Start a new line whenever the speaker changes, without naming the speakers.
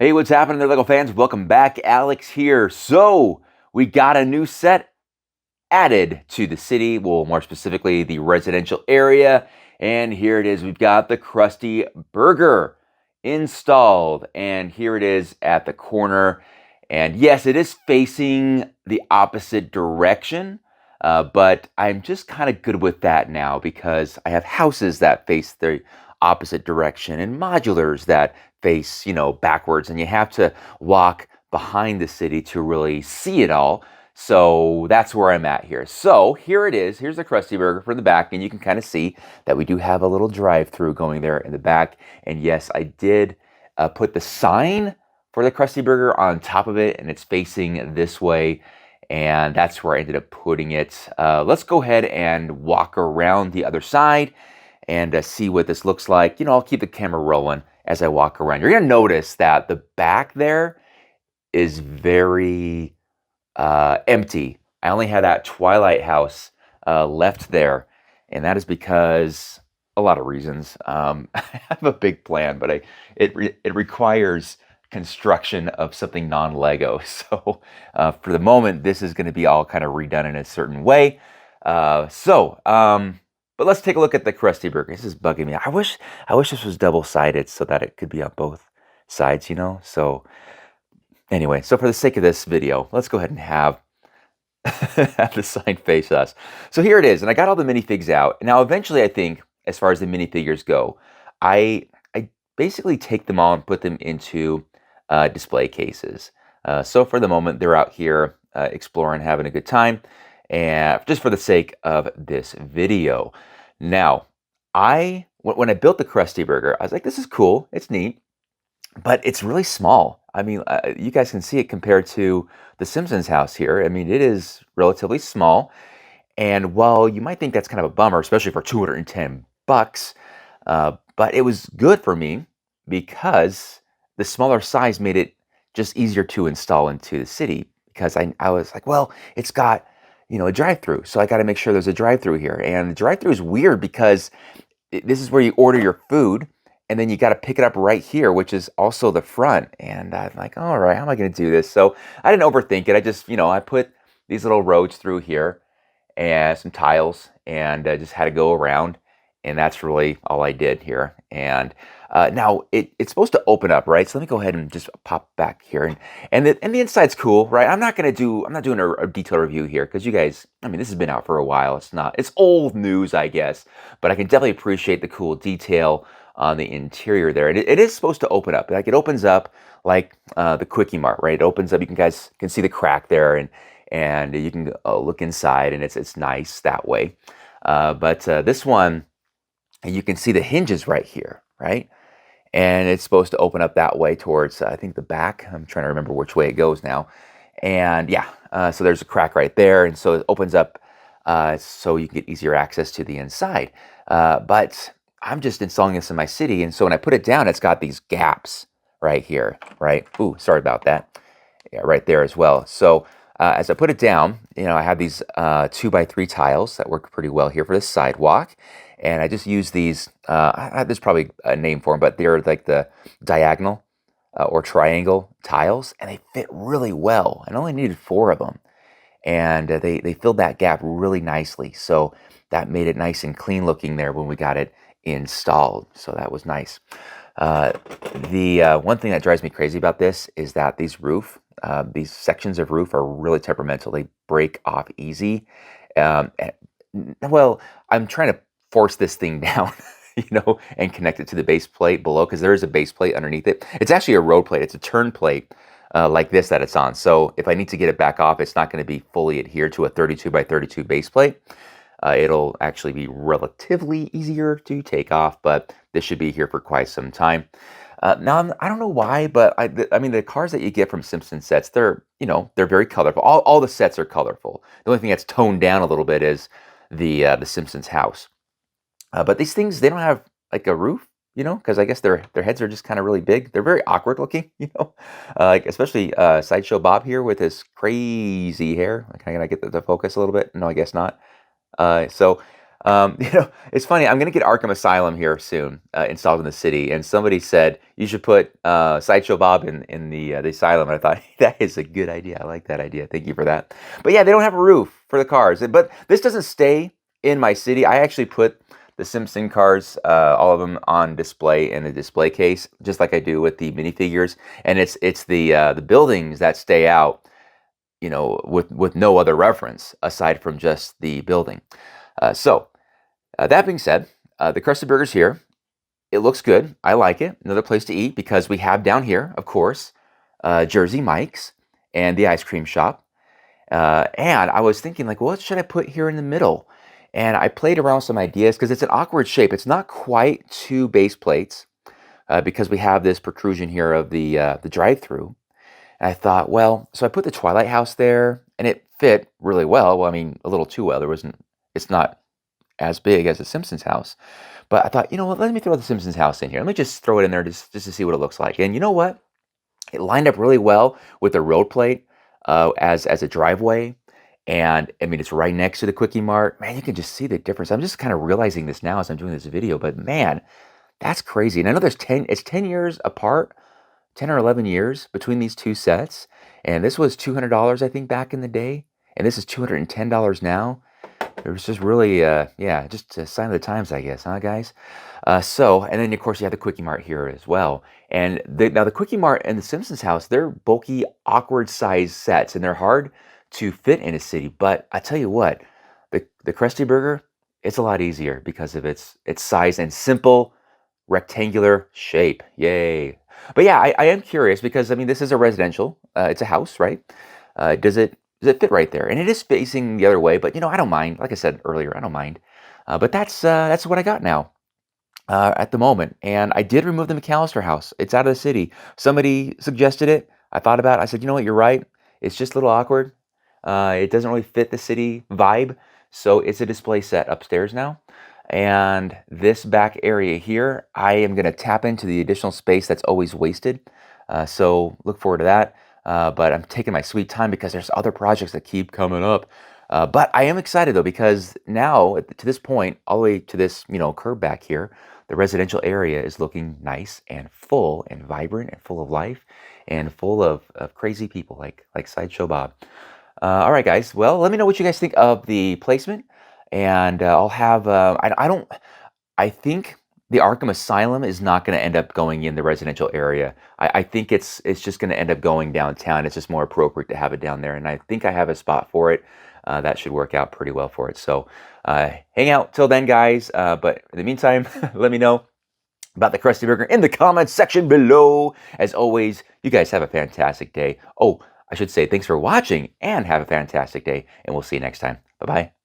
Hey, what's happening there, Lego fans? Welcome back. Alex here. So, we got a new set added to the city, well, more specifically, the residential area. And here it is. We've got the Krusty Burger installed. And here it is at the corner. And yes, it is facing the opposite direction. But I'm just kind of good with that now because I have houses that face the opposite direction and modulars that face, backwards. And you have to walk behind the city to really see it all. So that's where I'm at here. So here it is. Here's the Krusty Burger from the back, and you can kind of see that we do have a little drive-through going there in the back. And yes, I did put the sign for the Krusty Burger on top of it, and it's facing this way. And that's where I ended up putting it. Let's go ahead and walk around the other side and see what this looks like. I'll keep the camera rolling as I walk around. You're going to notice that the back there is very empty. I only had that Twilight house left there, and that is because a lot of reasons. I have a big plan, but it requires construction of something non-Lego. So for the moment, this is going to be all kind of redone in a certain way. But let's take a look at the Krusty Burger. This is bugging me. I wish this was double-sided so that it could be on both sides, So anyway, so for the sake of this video, let's go ahead and have the sign face us. So here it is, and I got all the minifigs out. Now, eventually, I think, as far as the minifigures go, I basically take them all and put them into display cases. So for the moment, they're out here exploring, having a good time, and just for the sake of this video. Now, when I built the Krusty Burger, I was like, this is cool, it's neat, but it's really small. I mean, you guys can see it compared to the Simpsons house here. I mean, it is relatively small. And while you might think that's kind of a bummer, especially for 210 bucks, but it was good for me because the smaller size made it just easier to install into the city, because I was like, well, it's got, a drive-through. So I got to make sure there's a drive-through here. And the drive-through is weird because this is where you order your food, and then you got to pick it up right here, which is also the front. And I'm like, all right, how am I going to do this? So I didn't overthink it. I just, I put these little roads through here and some tiles, and just had to go around. And that's really all I did here. And now it's supposed to open up, right? So let me go ahead and just pop back here. And the inside's cool, right? I'm not doing a detailed review here because you guys, this has been out for a while. It's old news, I guess. But I can definitely appreciate the cool detail on the interior there. It is supposed to open up. Like, it opens up like the Quickie Mart, right? It opens up. You guys can see the crack there, and you can look inside, and it's nice that way. But this one, you can see the hinges right here, right? And it's supposed to open up that way towards, I think, the back. I'm trying to remember which way it goes now. And yeah, so there's a crack right there. And so it opens up so you can get easier access to the inside. But I'm just installing this in my city. And so when I put it down, it's got these gaps right here, right? Ooh, sorry about that. Yeah, right there as well. So as I put it down, I have these 2x3 tiles that work pretty well here for the sidewalk. And I just use these, there's probably a name for them, but they're like the diagonal or triangle tiles, and they fit really well. I only needed 4 of them, and they filled that gap really nicely. So that made it nice and clean looking there when we got it installed. So that was nice. The one thing that drives me crazy about this is that these sections of roof are really temperamental. They break off easy. Well, I'm trying to force this thing down, and connect it to the base plate below, because there is a base plate underneath it. It's actually a road plate. It's a turn plate like this that it's on. So if I need to get it back off, it's not going to be fully adhered to a 32x32 base plate. It'll actually be relatively easier to take off, but this should be here for quite some time. Now, I don't know why, but the cars that you get from Simpson sets, they're very colorful. All the sets are colorful. The only thing that's toned down a little bit is the Simpsons house. But these things, they don't have like a roof, because I guess their heads are just kind of really big. They're very awkward looking, like especially Sideshow Bob here with his crazy hair. Can I get the focus a little bit? No, I guess not. So It's funny. I'm going to get Arkham Asylum here soon installed in the city, and somebody said you should put Sideshow Bob in the asylum. And I thought that is a good idea. I like that idea. Thank you for that. But yeah, they don't have a roof for the cars. But this doesn't stay in my city. I actually put the Simpson cars, all of them, on display in a display case, just like I do with the minifigures. And it's the buildings that stay out, with no other reference aside from just the building. That being said, the Krusty Burger's here. It looks good. I like it. Another place to eat because we have down here, of course, Jersey Mike's and the ice cream shop. And I was thinking, like, what should I put here in the middle? And I played around with some ideas because it's an awkward shape. It's not quite two base plates because we have this protrusion here of the drive-through. And I thought, well, so I put the Twilight House there, and it fit really well. Well, I mean, a little too well. It's not as big as the Simpsons house. But I thought, you know what, let me throw the Simpsons house in here. Let me just throw it in there just to see what it looks like. And you know what? It lined up really well with the road plate as a driveway. And I mean, it's right next to the Quickie Mart. Man, you can just see the difference. I'm just kind of realizing this now as I'm doing this video. But man, that's crazy. And I know it's 10 years apart, 10 or 11 years between these two sets. And this was $200, I think, back in the day. And this is $210 now. It was just really, just a sign of the times, I guess, huh, guys? And then, of course, you have the Quickie Mart here as well. And now the Quickie Mart and the Simpsons house, they're bulky, awkward size sets, and they're hard to fit in a city. But I tell you what, the Krusty Burger, it's a lot easier because of its size and simple rectangular shape. Yay. But yeah, I am curious because, I mean, this is a residential. It's a house, right? Does it fit right there? And it is facing the other way, but, I don't mind. Like I said earlier, I don't mind. But that's what I got now at the moment. And I did remove the McAllister house. It's out of the city. Somebody suggested it. I thought about it. I said, you know what? You're right. It's just a little awkward. It doesn't really fit the city vibe. So it's a display set upstairs now. And this back area here, I am going to tap into the additional space that's always wasted. So look forward to that. But I'm taking my sweet time because there's other projects that keep coming up. But I am excited though, because now to this point, all the way to this, curb back here, the residential area is looking nice and full and vibrant and full of life and full of crazy people like Sideshow Bob. All right, guys. Well, let me know what you guys think of the placement. And I'll have, I think the Arkham Asylum is not going to end up going in the residential area. I think it's just going to end up going downtown. It's just more appropriate to have it down there. And I think I have a spot for it. That should work out pretty well for it. So hang out till then, guys. But in the meantime, let me know about the Krusty Burger in the comments section below. As always, you guys have a fantastic day. Oh, I should say thanks for watching and have a fantastic day. And we'll see you next time. Bye-bye.